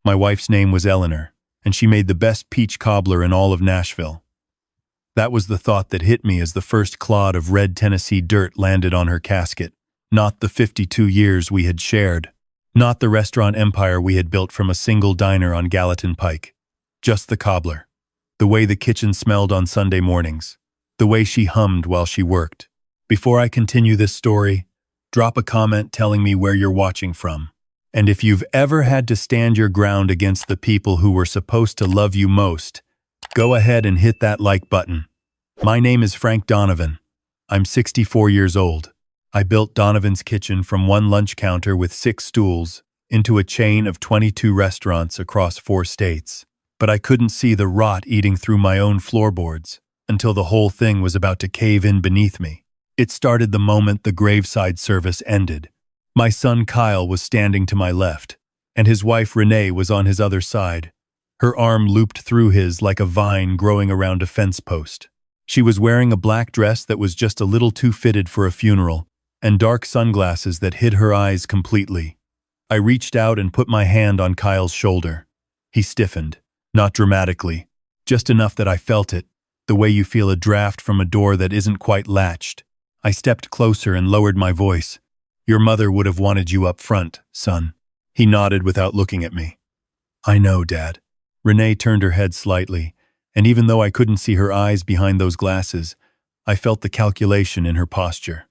My wife's name was Eleanor, and she made the best peach cobbler in all of Nashville. That was the thought that hit me as the first clod of red Tennessee dirt landed on her casket. Not the 52 years we had shared. Not the restaurant empire we had built from a single diner on Gallatin Pike. Just the cobbler. The way the kitchen smelled on Sunday mornings. The way she hummed while she worked. Before I continue this story, drop a comment telling me where you're watching from. And if you've ever had to stand your ground against the people who were supposed to love you most, go ahead and hit that like button. My name is Frank Donovan. I'm 64 years old. I built Donovan's Kitchen from one lunch counter with 6 stools into a chain of 22 restaurants across 4 states. But I couldn't see the rot eating through my own floorboards until the whole thing was about to cave in beneath me. It started the moment the graveside service ended. My son Kyle was standing to my left, and his wife Renee was on his other side, her arm looped through his like a vine growing around a fence post. She was wearing a black dress that was just a little too fitted for a funeral, and dark sunglasses that hid her eyes completely. I reached out and put my hand on Kyle's shoulder. He stiffened, not dramatically, just enough that I felt it, the way you feel a draft from a door that isn't quite latched. I stepped closer and lowered my voice. Your mother would have wanted you up front, son. He nodded without looking at me. I know, Dad. Renee turned her head slightly, and even though I couldn't see her eyes behind those glasses, I felt the calculation in her posture.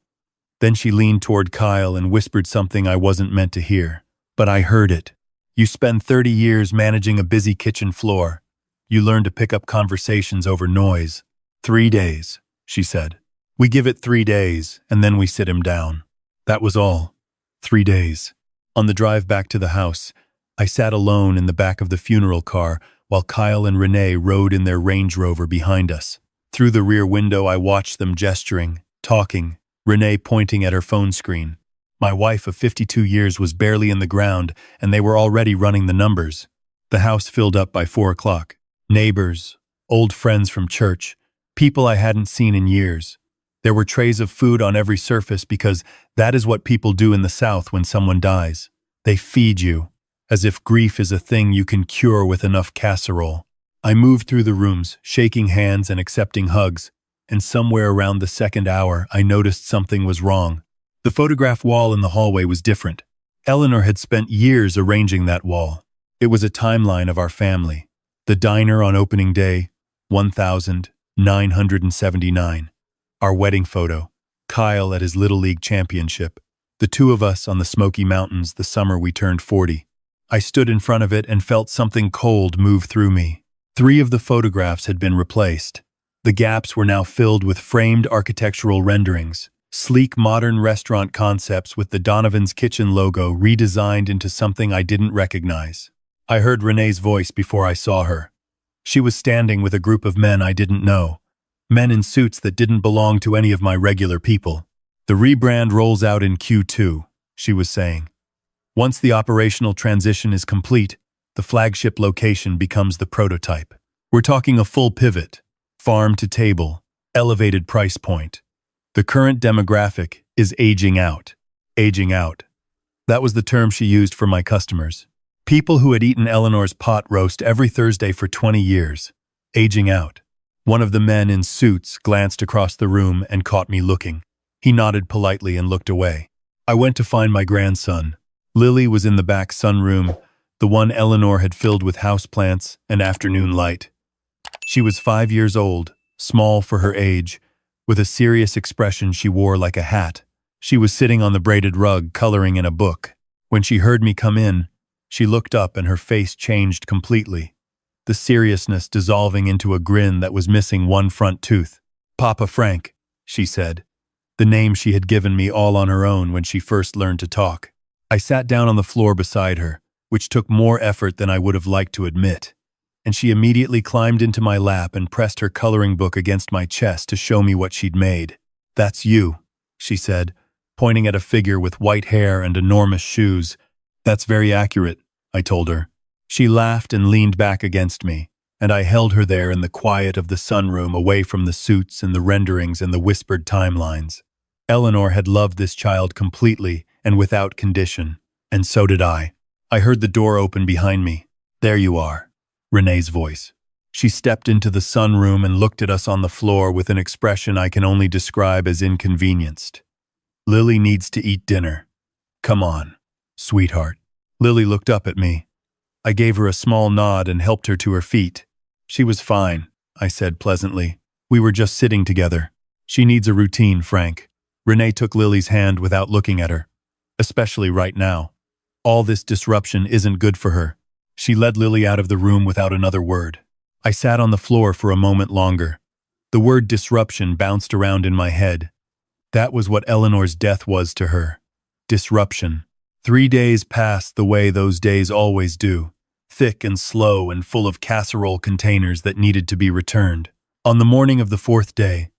Then she leaned toward Kyle and whispered something I wasn't meant to hear, but I heard it. You spend 30 years managing a busy kitchen floor. You learn to pick up conversations over noise. 3 days, she said. We give it 3 days, and then we sit him down. That was all. 3 days. On the drive back to the house, I sat alone in the back of the funeral car while Kyle and Renee rode in their Range Rover behind us. Through the rear window, I watched them gesturing, talking, Renee pointing at her phone screen. My wife of 52 years was barely in the ground, and they were already running the numbers. The house filled up by 4 o'clock. Neighbors, old friends from church, people I hadn't seen in years. There were trays of food on every surface because that is what people do in the South when someone dies. They feed you, as if grief is a thing you can cure with enough casserole. I moved through the rooms, shaking hands and accepting hugs, and somewhere around the second hour, I noticed something was wrong. The photograph wall in the hallway was different. Eleanor had spent years arranging that wall. It was a timeline of our family. The diner on opening day, 1979. Our wedding photo, Kyle at his Little League championship. The 2 of us on the Smoky Mountains the summer we turned 40. I stood in front of it and felt something cold move through me. 3 of the photographs had been replaced. The gaps were now filled with framed architectural renderings, sleek modern restaurant concepts with the Donovan's Kitchen logo redesigned into something I didn't recognize. I heard Renee's voice before I saw her. She was standing with a group of men I didn't know. Men in suits that didn't belong to any of my regular people. The rebrand rolls out in Q2, she was saying. Once the operational transition is complete, the flagship location becomes the prototype. We're talking a full pivot, farm to table, elevated price point. The current demographic is aging out. Aging out. That was the term she used for my customers. People who had eaten Eleanor's pot roast every Thursday for 20 years. Aging out. One of the men in suits glanced across the room and caught me looking. He nodded politely and looked away. I went to find my grandson. Lily was in the back sunroom, the one Eleanor had filled with houseplants and afternoon light. She was 5 years old, small for her age, with a serious expression she wore like a hat. She was sitting on the braided rug, coloring in a book. When she heard me come in, she looked up and her face changed completely, the seriousness dissolving into a grin that was missing one front tooth. Papa Frank, she said, the name she had given me all on her own when she first learned to talk. I sat down on the floor beside her, which took more effort than I would have liked to admit, and she immediately climbed into my lap and pressed her coloring book against my chest to show me what she'd made. That's you, she said, pointing at a figure with white hair and enormous shoes. That's very accurate, I told her. She laughed and leaned back against me, and I held her there in the quiet of the sunroom away from the suits and the renderings and the whispered timelines. Eleanor had loved this child completely and without condition, and so did I. I heard the door open behind me. There you are, Renee's voice. She stepped into the sunroom and looked at us on the floor with an expression I can only describe as inconvenienced. Lily needs to eat dinner. Come on, sweetheart. Lily looked up at me. I gave her a small nod and helped her to her feet. She was fine, I said pleasantly. We were just sitting together. She needs a routine, Frank. Renee took Lily's hand without looking at her. Especially right now. All this disruption isn't good for her. She led Lily out of the room without another word. I sat on the floor for a moment longer. The word disruption bounced around in my head. That was what Eleanor's death was to her. Disruption. 3 days passed the way those days always do, thick and slow and full of casserole containers that needed to be returned. On the morning of the 4th day,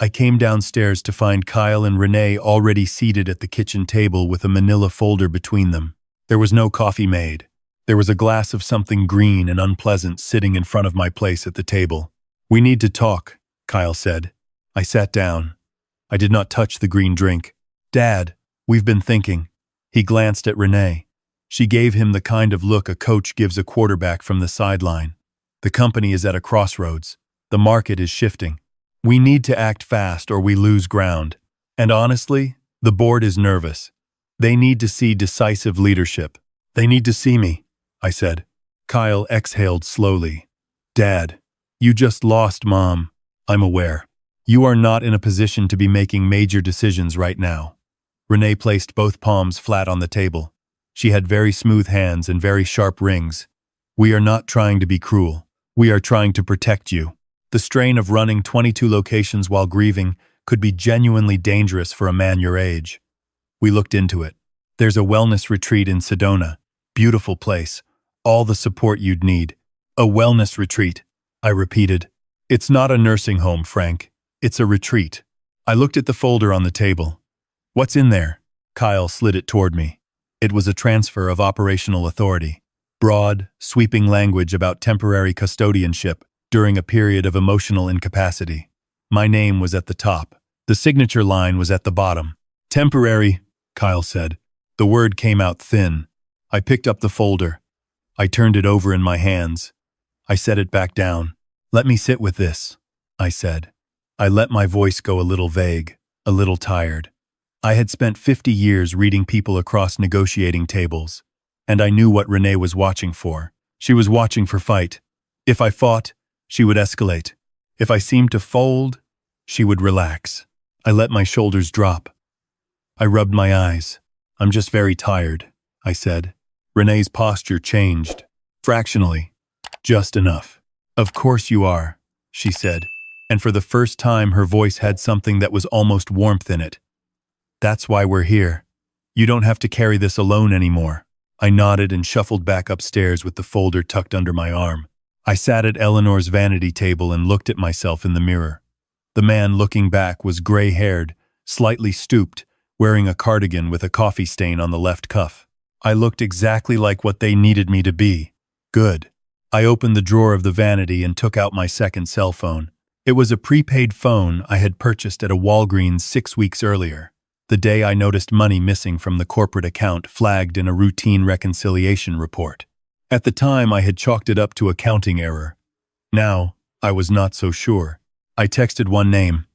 I came downstairs to find Kyle and Renee already seated at the kitchen table with a manila folder between them. There was no coffee made. There was a glass of something green and unpleasant sitting in front of my place at the table. We need to talk, Kyle said. I sat down. I did not touch the green drink. Dad, we've been thinking. He glanced at Renee. She gave him the kind of look a coach gives a quarterback from the sideline. The company is at a crossroads. The market is shifting. We need to act fast or we lose ground. And honestly, the board is nervous. They need to see decisive leadership. They need to see me, I said. Kyle exhaled slowly. Dad, you just lost Mom. I'm aware. You are not in a position to be making major decisions right now. Renee placed both palms flat on the table. She had very smooth hands and very sharp rings. We are not trying to be cruel. We are trying to protect you. The strain of running 22 locations while grieving could be genuinely dangerous for a man your age. We looked into it. There's a wellness retreat in Sedona. Beautiful place. All the support you'd need. A wellness retreat, I repeated. It's not a nursing home, Frank. It's a retreat. I looked at the folder on the table. What's in there? Kyle slid it toward me. It was a transfer of operational authority. Broad, sweeping language about temporary custodianship during a period of emotional incapacity. My name was at the top. The signature line was at the bottom. Temporary, Kyle said. The word came out thin. I picked up the folder. I turned it over in my hands. I set it back down. Let me sit with this, I said. I let my voice go a little vague, a little tired. I had spent 50 years reading people across negotiating tables, and I knew what Renee was watching for. She was watching for fight. If I fought, she would escalate. If I seemed to fold, she would relax. I let my shoulders drop. I rubbed my eyes. I'm just very tired, I said. Renee's posture changed. Fractionally. Just enough. Of course you are, she said, and for the first time her voice had something that was almost warmth in it. That's why we're here. You don't have to carry this alone anymore. I nodded and shuffled back upstairs with the folder tucked under my arm. I sat at Eleanor's vanity table and looked at myself in the mirror. The man looking back was gray-haired, slightly stooped, wearing a cardigan with a coffee stain on the left cuff. I looked exactly like what they needed me to be. Good. I opened the drawer of the vanity and took out my second cell phone. It was a prepaid phone I had purchased at a Walgreens 6 weeks earlier, the day I noticed money missing from the corporate account flagged in a routine reconciliation report. At the time, I had chalked it up to accounting error. Now, I was not so sure. I texted one name,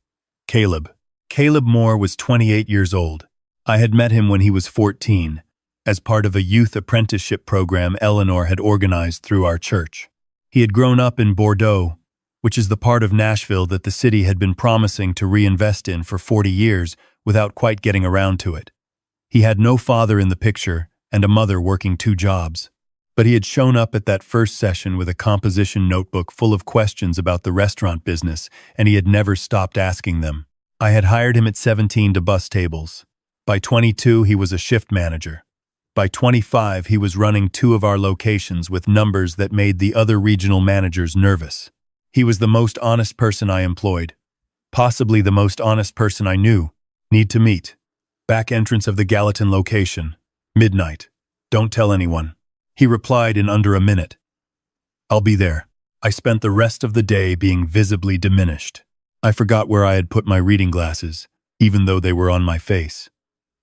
Caleb. Caleb Moore was 28 years old. I had met him when he was 14, as part of a youth apprenticeship program Eleanor had organized through our church. He had grown up in Bordeaux, which is the part of Nashville that the city had been promising to reinvest in for 40 years without quite getting around to it. He had no father in the picture and a mother working 2 jobs. But he had shown up at that first session with a composition notebook full of questions about the restaurant business, and he had never stopped asking them. I had hired him at 17 to bus tables. By 22, he was a shift manager. By 25, he was running 2 of our locations with numbers that made the other regional managers nervous. He was the most honest person I employed. Possibly the most honest person I knew. Need to meet. Back entrance of the Gallatin location. Midnight. Don't tell anyone. He replied in under a minute. I'll be there. I spent the rest of the day being visibly diminished. I forgot where I had put my reading glasses, even though they were on my face.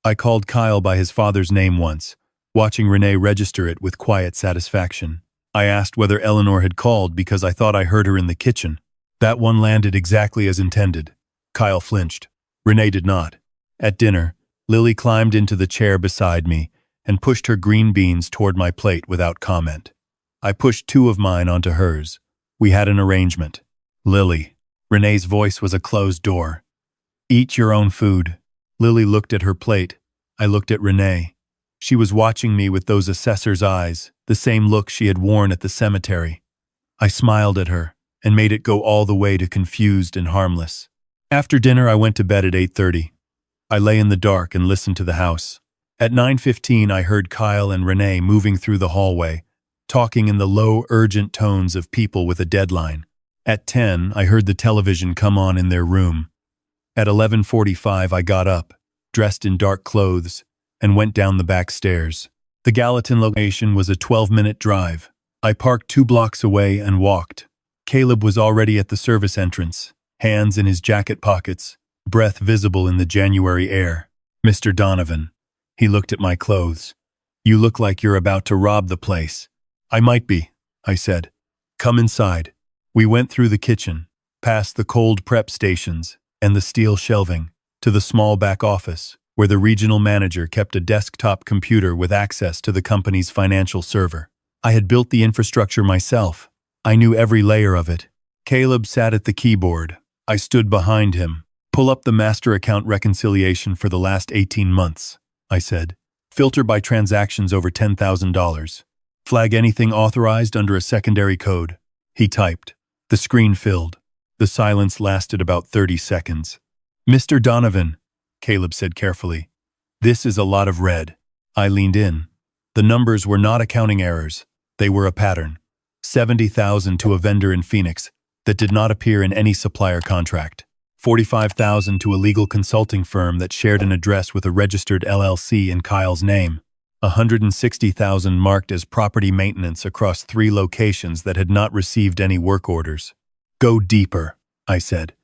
I called Kyle by his father's name once, watching Renee register it with quiet satisfaction. I asked whether Eleanor had called because I thought I heard her in the kitchen. That one landed exactly as intended. Kyle flinched. Renee did not. At dinner, Lily climbed into the chair beside me and pushed her green beans toward my plate without comment. I pushed 2 of mine onto hers. We had an arrangement. Lily. Renee's voice was a closed door. Eat your own food. Lily looked at her plate. I looked at Renee. She was watching me with those assessor's eyes, the same look she had worn at the cemetery. I smiled at her and made it go all the way to confused and harmless. After dinner, I went to bed at 8:30. I lay in the dark and listened to the house. At 9:15, I heard Kyle and Renee moving through the hallway, talking in the low, urgent tones of people with a deadline. At 10, I heard the television come on in their room. At 11:45, I got up, dressed in dark clothes, and went down the back stairs. The Gallatin location was a 12-minute drive. I parked 2 blocks away and walked. Caleb was already at the service entrance, hands in his jacket pockets, breath visible in the January air. Mr. Donovan. He looked at my clothes. You look like you're about to rob the place. I might be, I said. Come inside. We went through the kitchen, past the cold prep stations and the steel shelving, to the small back office, where the regional manager kept a desktop computer with access to the company's financial server. I had built the infrastructure myself. I knew every layer of it. Caleb sat at the keyboard. I stood behind him. Pull up the master account reconciliation for the last 18 months, I said. Filter by transactions over $10,000. Flag anything authorized under a secondary code. He typed. The screen filled. The silence lasted about 30 seconds. Mr. Donovan, Caleb said carefully. This is a lot of red. I leaned in. The numbers were not accounting errors. They were a pattern. $70,000 to a vendor in Phoenix that did not appear in any supplier contract. $45,000 to a legal consulting firm that shared an address with a registered LLC in Kyle's name. $160,000 marked as property maintenance across 3 locations that had not received any work orders. Go deeper, I said.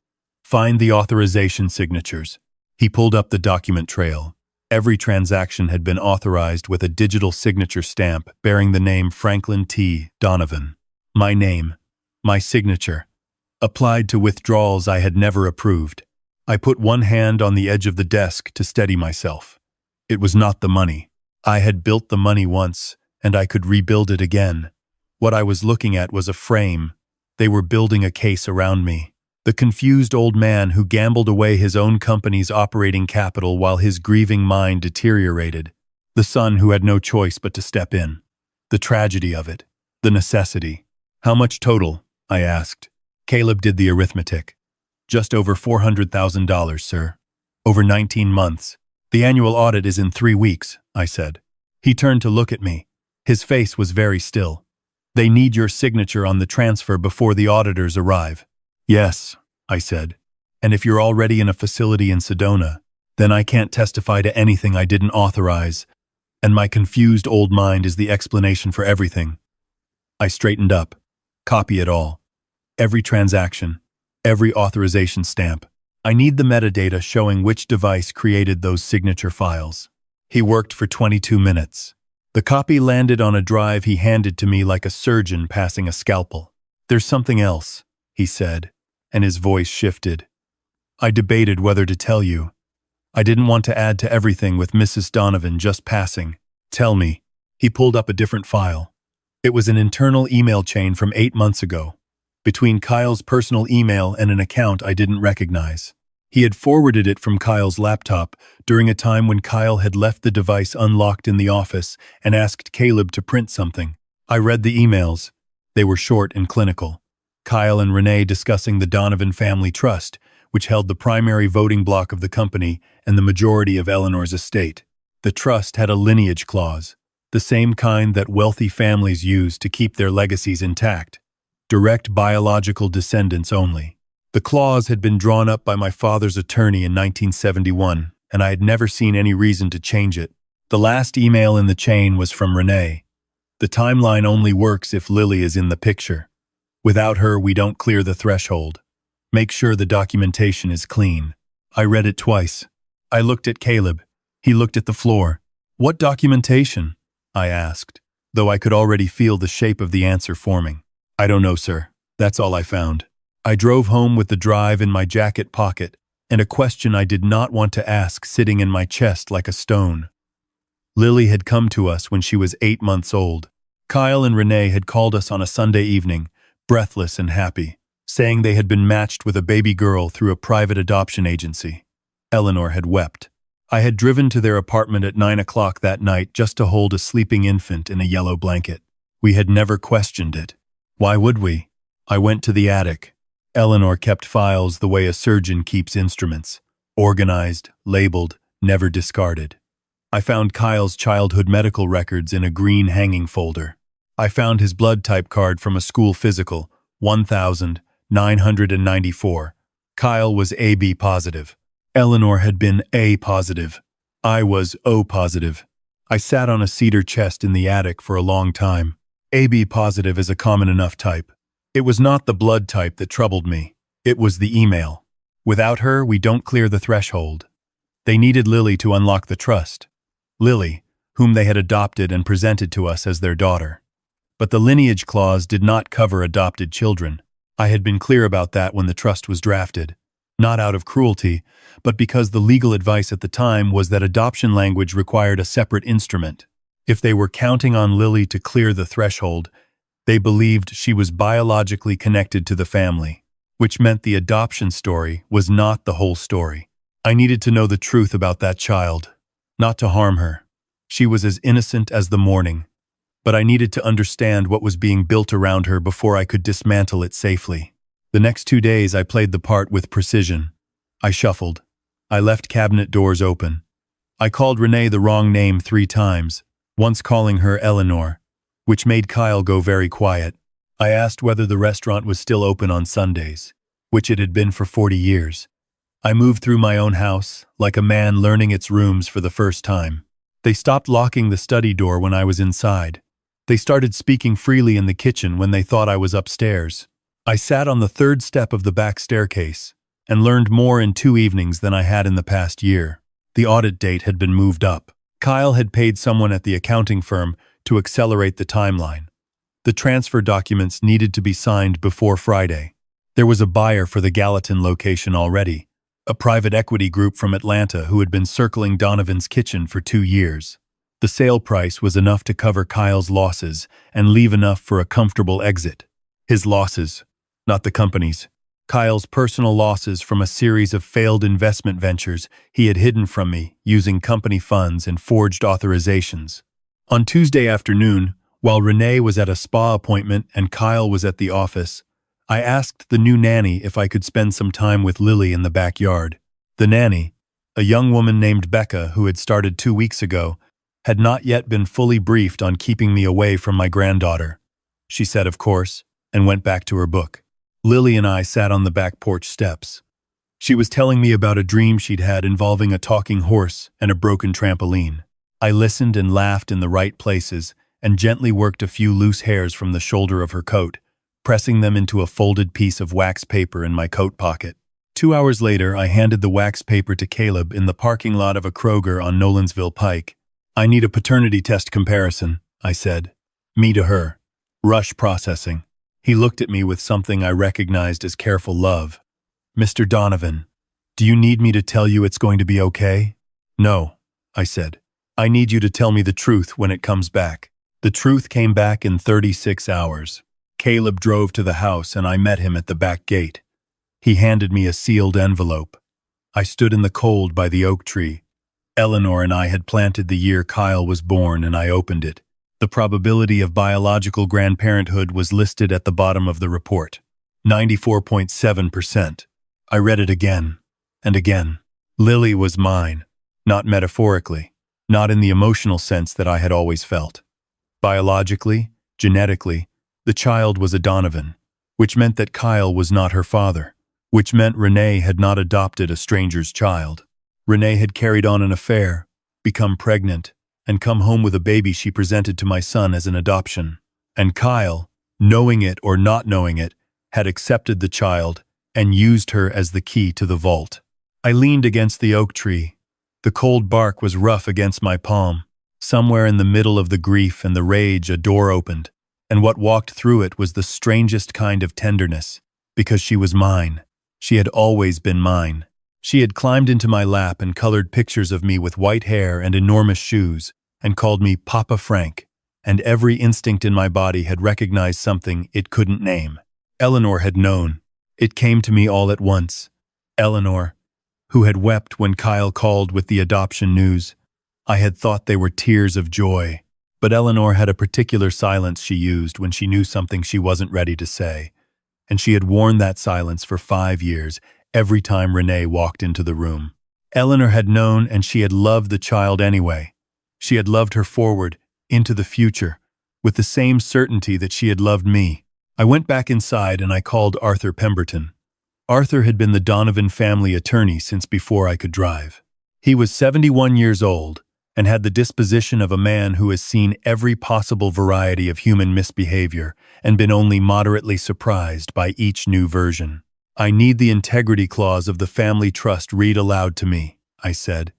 Find the authorization signatures. He pulled up the document trail. Every transaction had been authorized with a digital signature stamp bearing the name Franklin T. Donovan. My name, my signature, applied to withdrawals I had never approved. I put one hand on the edge of the desk to steady myself. It was not the money. I had built the money once, and I could rebuild it again. What I was looking at was a frame. They were building a case around me. The confused old man who gambled away his own company's operating capital while his grieving mind deteriorated. The son who had no choice but to step in. The tragedy of it. The necessity. How much total? I asked. Caleb did the arithmetic. Just over $400,000, sir. Over 19 months. The annual audit is in 3 weeks, I said. He turned to look at me. His face was very still. They need your signature on the transfer before the auditors arrive. Yes, I said. And if you're already in a facility in Sedona, then I can't testify to anything I didn't authorize, and my confused old mind is the explanation for everything. I straightened up. Copy it all. Every transaction, every authorization stamp. I need the metadata showing which device created those signature files. He worked for 22 minutes. The copy landed on a drive he handed to me like a surgeon passing a scalpel. There's something else, he said, and his voice shifted. I debated whether to tell you. I didn't want to add to everything with Mrs. Donovan just passing. Tell me. He pulled up a different file. It was an internal email chain from 8 months ago, between Kyle's personal email and an account I didn't recognize. He had forwarded it from Kyle's laptop during a time when Kyle had left the device unlocked in the office and asked Caleb to print something. I read the emails. They were short and clinical. Kyle and Renee discussing the Donovan family trust, which held the primary voting block of the company and the majority of Eleanor's estate. The trust had a lineage clause, the same kind that wealthy families use to keep their legacies intact. Direct biological descendants only. The clause had been drawn up by my father's attorney in 1971, and I had never seen any reason to change it. The last email in the chain was from Renee. The timeline only works if Lily is in the picture. Without her, we don't clear the threshold. Make sure the documentation is clean. I read it twice. I looked at Caleb. He looked at the floor. What documentation? I asked. though I could already feel the shape of the answer forming. I don't know, sir. That's all I found. I drove home with the drive in my jacket pocket, and a question I did not want to ask sitting in my chest like a stone. Lily had come to us when she was 8 months old. Kyle and Renee had called us on a Sunday evening, breathless and happy, saying they had been matched with a baby girl through a private adoption agency. Eleanor had wept. I had driven to their apartment at 9 o'clock that night just to hold a sleeping infant in a yellow blanket. We had never questioned it. Why would we? I went to the attic. Eleanor kept files the way a surgeon keeps instruments, organized, labeled, never discarded. I found Kyle's childhood medical records in a green hanging folder. I found his blood type card from a school physical, 1994. Kyle was AB positive. Eleanor had been A positive. I was O positive. I sat on a cedar chest in the attic for a long time. AB positive is a common enough type. It was not the blood type that troubled me. It was the email. Without her, we don't clear the threshold. They needed Lily to unlock the trust. Lily, whom they had adopted and presented to us as their daughter. But the lineage clause did not cover adopted children. I had been clear about that when the trust was drafted. Not out of cruelty, but because the legal advice at the time was that adoption language required a separate instrument. If they were counting on Lily to clear the threshold, they believed she was biologically connected to the family, which meant the adoption story was not the whole story. I needed to know the truth about that child, not to harm her. She was as innocent as the morning, but I needed to understand what was being built around her before I could dismantle it safely. The next 2 days I played the part with precision. I shuffled. I left cabinet doors open. I called Renee the wrong name 3 times, once calling her Eleanor, which made Kyle go very quiet. I asked whether the restaurant was still open on Sundays, which it had been for 40 years. I moved through my own house, like a man learning its rooms for the first time. They stopped locking the study door when I was inside. They started speaking freely in the kitchen when they thought I was upstairs. I sat on the 3rd step of the back staircase and learned more in 2 evenings than I had in the past year. The audit date had been moved up. Kyle had paid someone at the accounting firm to accelerate the timeline. The transfer documents needed to be signed before Friday. There was a buyer for the Gallatin location already, a private equity group from Atlanta who had been circling Donovan's kitchen for 2 years. The sale price was enough to cover Kyle's losses and leave enough for a comfortable exit. His losses, not the company's. Kyle's personal losses from a series of failed investment ventures he had hidden from me using company funds and forged authorizations. On Tuesday afternoon, while Renee was at a spa appointment and Kyle was at the office, I asked the new nanny if I could spend some time with Lily in the backyard. The nanny, a young woman named Becca who had started 2 weeks ago, had not yet been fully briefed on keeping me away from my granddaughter. She said, of course, and went back to her book. Lily and I sat on the back porch steps. She was telling me about a dream she'd had involving a talking horse and a broken trampoline. I listened and laughed in the right places and gently worked a few loose hairs from the shoulder of her coat, pressing them into a folded piece of wax paper in my coat pocket. 2 hours later, I handed the wax paper to Caleb in the parking lot of a Kroger on Nolensville Pike. I need a paternity test comparison, I said. Me to her. Rush processing. He looked at me with something I recognized as careful love. Mr. Donovan, do you need me to tell you it's going to be okay? No, I said. I need you to tell me the truth when it comes back. The truth came back in 36 hours. Caleb drove to the house and I met him at the back gate. He handed me a sealed envelope. I stood in the cold by the oak tree. Eleanor and I had planted the year Kyle was born and I opened it. The probability of biological grandparenthood was listed at the bottom of the report. 94.7%. I read it again and again. Lily was mine, not metaphorically, not in the emotional sense that I had always felt. Biologically, genetically, the child was a Donovan, which meant that Kyle was not her father, which meant Renee had not adopted a stranger's child. Renee had carried on an affair, become pregnant, and come home with a baby she presented to my son as an adoption. And Kyle, knowing it or not knowing it, had accepted the child and used her as the key to the vault. I leaned against the oak tree. The cold bark was rough against my palm. Somewhere in the middle of the grief and the rage, a door opened, and what walked through it was the strangest kind of tenderness, because she was mine. She had always been mine. She had climbed into my lap and colored pictures of me with white hair and enormous shoes, and called me Papa Frank, and every instinct in my body had recognized something it couldn't name. Eleanor had known. It came to me all at once. Eleanor, who had wept when Kyle called with the adoption news. I had thought they were tears of joy, but Eleanor had a particular silence she used when she knew something she wasn't ready to say, and she had worn that silence for 5 years, every time Renee walked into the room. Eleanor had known, and she had loved the child anyway. She had loved her forward, into the future, with the same certainty that she had loved me. I went back inside and I called Arthur Pemberton. Arthur had been the Donovan family attorney since before I could drive. He was 71 years old and had the disposition of a man who has seen every possible variety of human misbehavior and been only moderately surprised by each new version. "I need the integrity clause of the family trust read aloud to me," I said.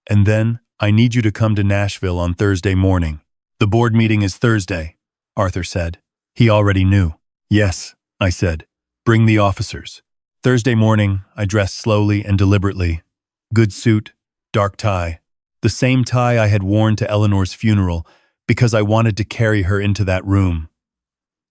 "And then, I need you to come to Nashville on Thursday morning." "The board meeting is Thursday," Arthur said. He already knew. "Yes," I said. "Bring the officers." Thursday morning, I dressed slowly and deliberately. Good suit, dark tie. The same tie I had worn to Eleanor's funeral because I wanted to carry her into that room.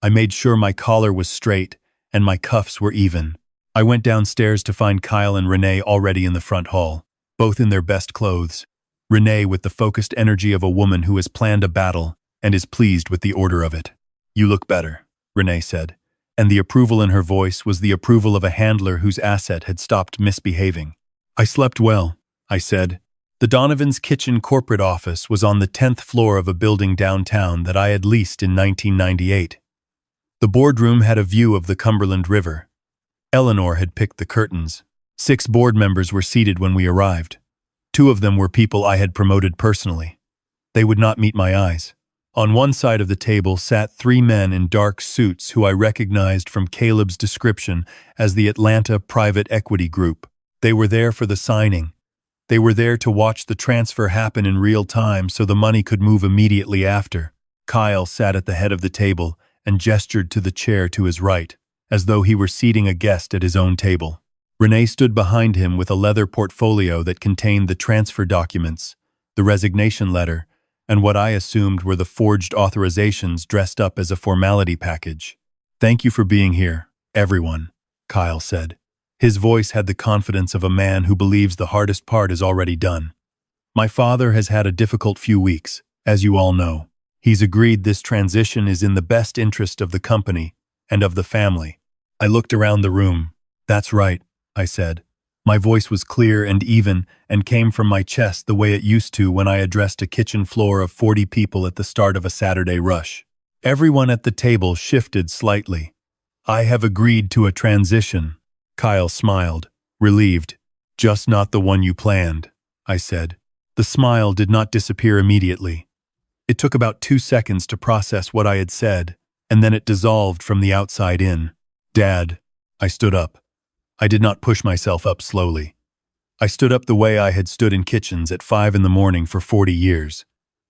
I made sure my collar was straight and my cuffs were even. I went downstairs to find Kyle and Renee already in the front hall, both in their best clothes. Renee with the focused energy of a woman who has planned a battle and is pleased with the order of it. "You look better," Renee said, and the approval in her voice was the approval of a handler whose asset had stopped misbehaving. "I slept well," I said. The Donovan's kitchen corporate office was on the 10th floor of a building downtown that I had leased in 1998. The boardroom had a view of the Cumberland River. Eleanor had picked the curtains. 6 board members were seated when we arrived. 2 of them were people I had promoted personally. They would not meet my eyes. On one side of the table sat 3 men in dark suits who I recognized from Caleb's description as the Atlanta Private Equity Group. They were there for the signing. They were there to watch the transfer happen in real time so the money could move immediately after. Kyle sat at the head of the table and gestured to the chair to his right, as though he were seating a guest at his own table. Renee stood behind him with a leather portfolio that contained the transfer documents, the resignation letter, and what I assumed were the forged authorizations dressed up as a formality package. "Thank you for being here, everyone," Kyle said. His voice had the confidence of a man who believes the hardest part is already done. "My father has had a difficult few weeks, as you all know. He's agreed this transition is in the best interest of the company and of the family." I looked around the room. "That's right," I said. My voice was clear and even and came from my chest the way it used to when I addressed a kitchen floor of 40 people at the start of a Saturday rush. Everyone at the table shifted slightly. "I have agreed to a transition." Kyle smiled, relieved. "Just not the one you planned," I said. The smile did not disappear immediately. It took about 2 seconds to process what I had said, and then it dissolved from the outside in. "Dad," I stood up. I did not push myself up slowly. I stood up the way I had stood in kitchens at 5 in the morning for 40 years.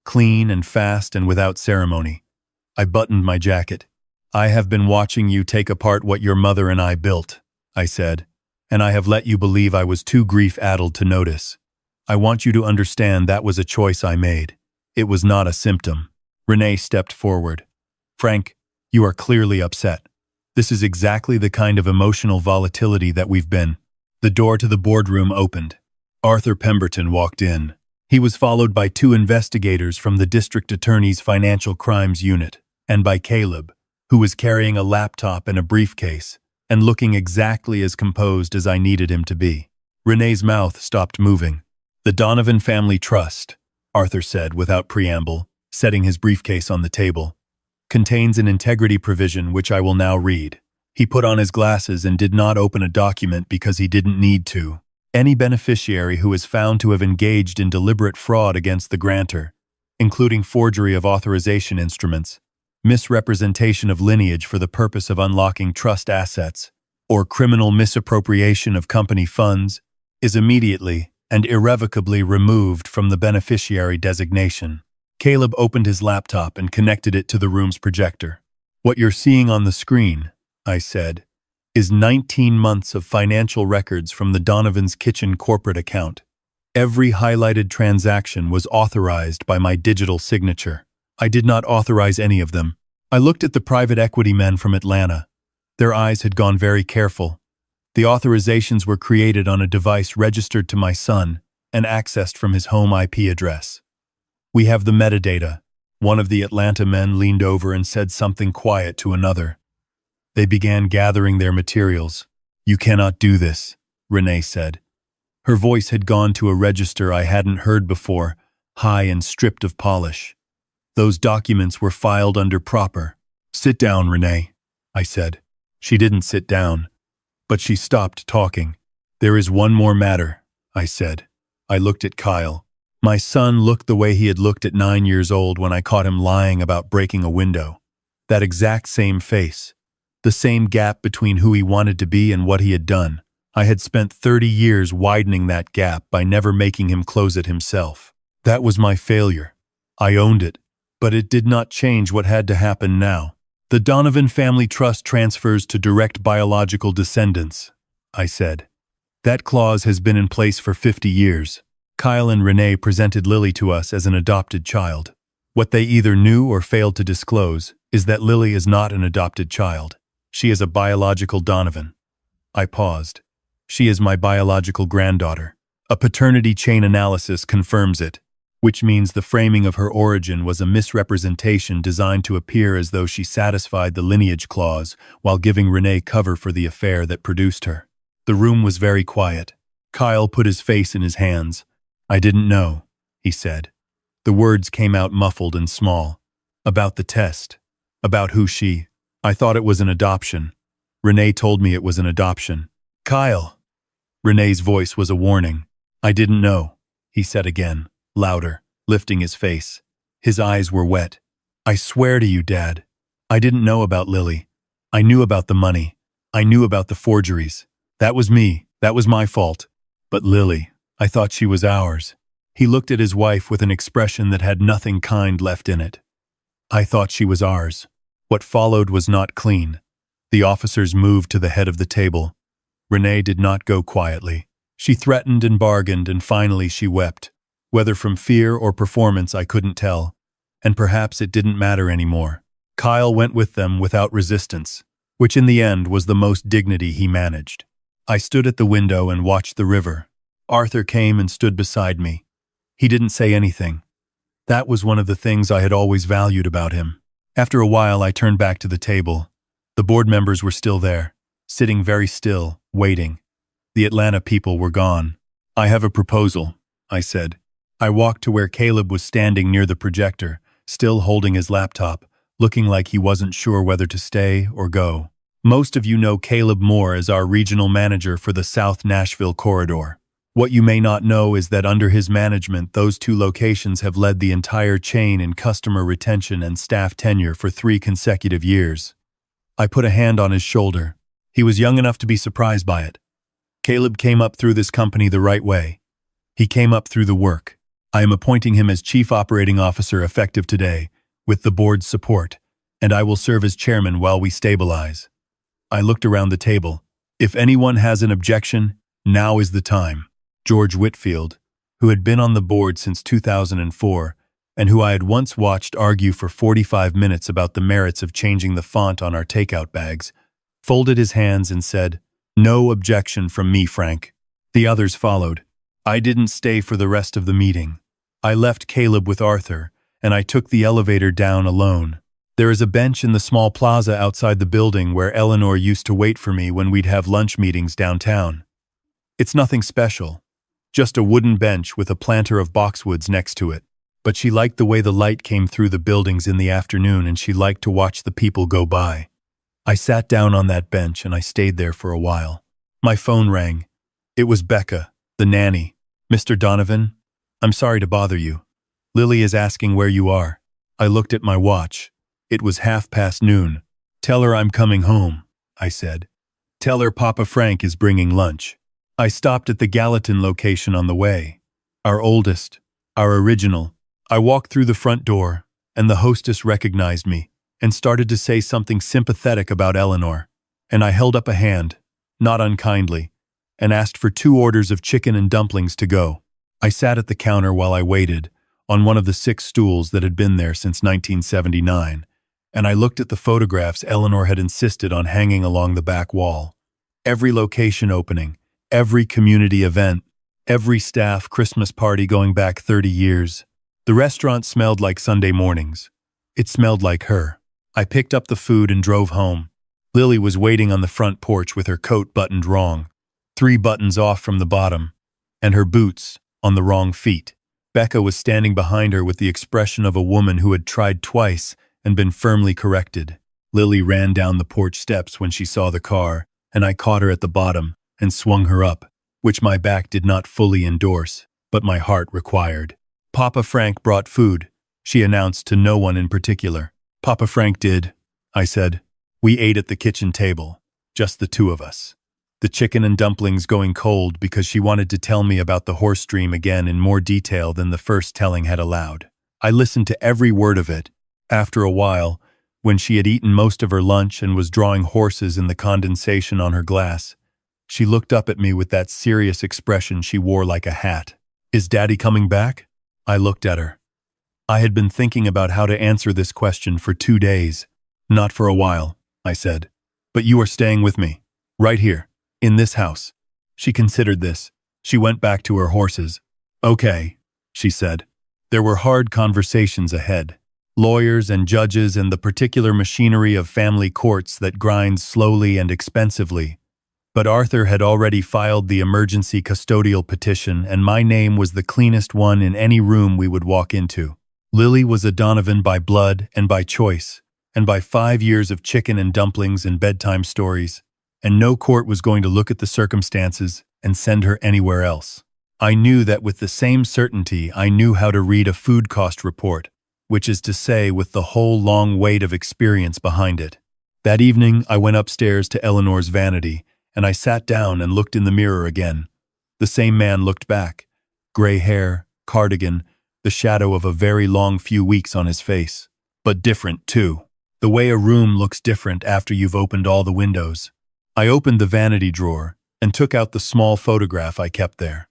Clean and fast and without ceremony. I buttoned my jacket. "I have been watching you take apart what your mother and I built," I said, "and I have let you believe I was too grief-addled to notice. I want you to understand that was a choice I made. It was not a symptom." Renee stepped forward. "Frank, you are clearly upset. This is exactly the kind of emotional volatility that we've been." The door to the boardroom opened. Arthur Pemberton walked in. He was followed by 2 investigators from the district attorney's financial crimes unit, and by Caleb, who was carrying a laptop and a briefcase, and looking exactly as composed as I needed him to be. Renee's mouth stopped moving. "The Donovan Family Trust," Arthur said without preamble, setting his briefcase on the table, "contains an integrity provision which I will now read." He put on his glasses and did not open a document because he didn't need to. "Any beneficiary who is found to have engaged in deliberate fraud against the grantor, including forgery of authorization instruments, misrepresentation of lineage for the purpose of unlocking trust assets, or criminal misappropriation of company funds, is immediately and irrevocably removed from the beneficiary designation." Caleb opened his laptop and connected it to the room's projector. What you're seeing on the screen, I said, is 19 months of financial records from the Donovan's Kitchen corporate account. Every highlighted transaction was authorized by my digital signature. I did not authorize any of them. I looked at the private equity men from Atlanta. Their eyes had gone very careful. The authorizations were created on a device registered to my son and accessed from his home IP address. We have the metadata. One of the Atlanta men leaned over and said something quiet to another. They began gathering their materials. You cannot do this, Renee said. Her voice had gone to a register I hadn't heard before, high and stripped of polish. Those documents were filed under proper. Sit down, Renee, I said. She didn't sit down, but she stopped talking. There is one more matter, I said. I looked at Kyle. My son looked the way he had looked at 9 years old when I caught him lying about breaking a window. That exact same face. The same gap between who he wanted to be and what he had done. I had spent 30 years widening that gap by never making him close it himself. That was my failure. I owned it, but it did not change what had to happen now. The Donovan family trust transfers to direct biological descendants, I said. That clause has been in place for 50 years. Kyle and Renee presented Lily to us as an adopted child. What they either knew or failed to disclose is that Lily is not an adopted child. She is a biological Donovan. I paused. She is my biological granddaughter. A paternity chain analysis confirms it, which means the framing of her origin was a misrepresentation designed to appear as though she satisfied the lineage clause while giving Renee cover for the affair that produced her. The room was very quiet. Kyle put his face in his hands. I didn't know, he said. The words came out muffled and small. About the test. About who she. I thought it was an adoption. Renee told me it was an adoption. Kyle. Renee's voice was a warning. I didn't know, he said again, louder, lifting his face. His eyes were wet. I swear to you, Dad. I didn't know about Lily. I knew about the money. I knew about the forgeries. That was me. That was my fault. But Lily, I thought she was ours. He looked at his wife with an expression that had nothing kind left in it. I thought she was ours. What followed was not clean. The officers moved to the head of the table. Renee did not go quietly. She threatened and bargained, and finally she wept. Whether from fear or performance, I couldn't tell. And perhaps it didn't matter anymore. Kyle went with them without resistance, which in the end was the most dignity he managed. I stood at the window and watched the river. Arthur came and stood beside me. He didn't say anything. That was one of the things I had always valued about him. After a while, I turned back to the table. The board members were still there, sitting very still, waiting. The Atlanta people were gone. I have a proposal, I said. I walked to where Caleb was standing near the projector, still holding his laptop, looking like he wasn't sure whether to stay or go. Most of you know Caleb Moore as our regional manager for the South Nashville corridor. What you may not know is that under his management, those 2 locations have led the entire chain in customer retention and staff tenure for 3 consecutive years. I put a hand on his shoulder. He was young enough to be surprised by it. Caleb came up through this company the right way. He came up through the work. I am appointing him as Chief Operating Officer effective today, with the board's support, and I will serve as chairman while we stabilize. I looked around the table. If anyone has an objection, now is the time. George Whitfield, who had been on the board since 2004, and who I had once watched argue for 45 minutes about the merits of changing the font on our takeout bags, folded his hands and said, "No objection from me, Frank." The others followed. I didn't stay for the rest of the meeting. I left Caleb with Arthur, and I took the elevator down alone. There is a bench in the small plaza outside the building where Eleanor used to wait for me when we'd have lunch meetings downtown. It's nothing special, just a wooden bench with a planter of boxwoods next to it. But she liked the way the light came through the buildings in the afternoon, and she liked to watch the people go by. I sat down on that bench and I stayed there for a while. My phone rang. It was Becca, the nanny. "Mr. Donovan, I'm sorry to bother you. Lily is asking where you are." I looked at my watch. It was noon. "Tell her I'm coming home," I said. "Tell her Papa Frank is bringing lunch." I stopped at the Gallatin location on the way. Our oldest, our original. I walked through the front door, and the hostess recognized me and started to say something sympathetic about Eleanor, and I held up a hand, not unkindly, and asked for 2 orders of chicken and dumplings to go. I sat at the counter while I waited, on one of the 6 stools that had been there since 1979, and I looked at the photographs Eleanor had insisted on hanging along the back wall. Every location opening, every community event, every staff Christmas party going back 30 years. The restaurant smelled like Sunday mornings. It smelled like her. I picked up the food and drove home. Lily was waiting on the front porch with her coat buttoned wrong, 3 buttons off from the bottom, and her boots on the wrong feet. Becca was standing behind her with the expression of a woman who had tried twice and been firmly corrected. Lily ran down the porch steps when she saw the car, and I caught her at the bottom and swung her up, which my back did not fully endorse, but my heart required. Papa Frank brought food, she announced to no one in particular. Papa Frank did, I said. We ate at the kitchen table, just the 2 of us. The chicken and dumplings going cold because she wanted to tell me about the horse dream again in more detail than the first telling had allowed. I listened to every word of it. After a while, when she had eaten most of her lunch and was drawing horses in the condensation on her glass, she looked up at me with that serious expression she wore like a hat. Is Daddy coming back? I looked at her. I had been thinking about how to answer this question for 2 days. Not for a while, I said. But you are staying with me, right here, in this house. She considered this. She went back to her horses. Okay, she said. There were hard conversations ahead. Lawyers and judges and the particular machinery of family courts that grinds slowly and expensively. But Arthur had already filed the emergency custodial petition, and my name was the cleanest one in any room we would walk into. Lily was a Donovan by blood and by choice, and by 5 years of chicken and dumplings and bedtime stories, and no court was going to look at the circumstances and send her anywhere else. I knew that with the same certainty I knew how to read a food cost report, which is to say with the whole long weight of experience behind it. That evening I went upstairs to Eleanor's vanity, and I sat down and looked in the mirror again. The same man looked back. Gray hair, cardigan, the shadow of a very long few weeks on his face. But different, too. The way a room looks different after you've opened all the windows. I opened the vanity drawer and took out the small photograph I kept there.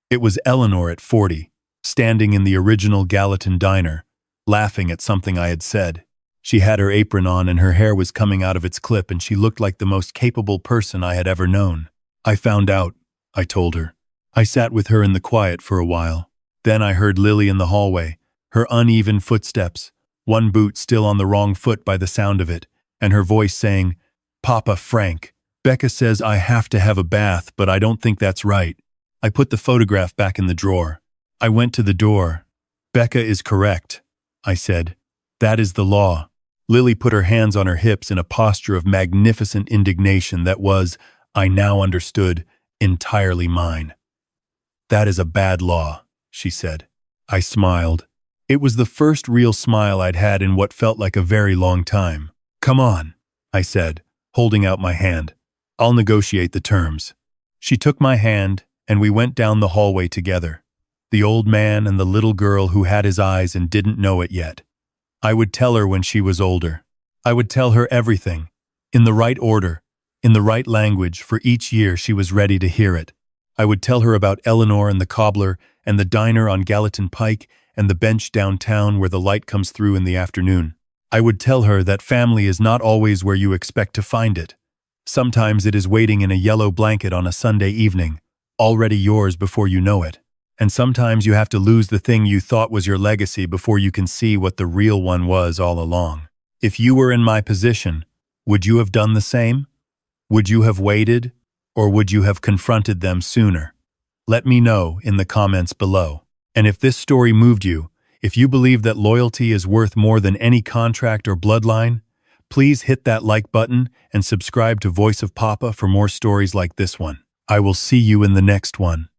It was Eleanor at 40, standing in the original Gallatin diner, laughing at something I had said. She had her apron on and her hair was coming out of its clip, and she looked like the most capable person I had ever known. I found out, I told her. I sat with her in the quiet for a while. Then I heard Lily in the hallway, her uneven footsteps, one boot still on the wrong foot by the sound of it, and her voice saying, Papa Frank, Becca says I have to have a bath, but I don't think that's right. I put the photograph back in the drawer. I went to the door. Becca is correct, I said. That is the law. Lily put her hands on her hips in a posture of magnificent indignation that was, I now understood, entirely mine. That is a bad law, she said. I smiled. It was the first real smile I'd had in what felt like a very long time. Come on, I said, holding out my hand. I'll negotiate the terms. She took my hand, and we went down the hallway together. The old man and the little girl who had his eyes and didn't know it yet. I would tell her when she was older. I would tell her everything, in the right order, in the right language for each year she was ready to hear it. I would tell her about Eleanor and the cobbler and the diner on Gallatin Pike and the bench downtown where the light comes through in the afternoon. I would tell her that family is not always where you expect to find it. Sometimes it is waiting in a yellow blanket on a Sunday evening, already yours before you know it. And sometimes you have to lose the thing you thought was your legacy before you can see what the real one was all along. If you were in my position, would you have done the same? Would you have waited, or would you have confronted them sooner? Let me know in the comments below. And if this story moved you, if you believe that loyalty is worth more than any contract or bloodline, please hit that like button and subscribe to Voice of Papa for more stories like this one. I will see you in the next one.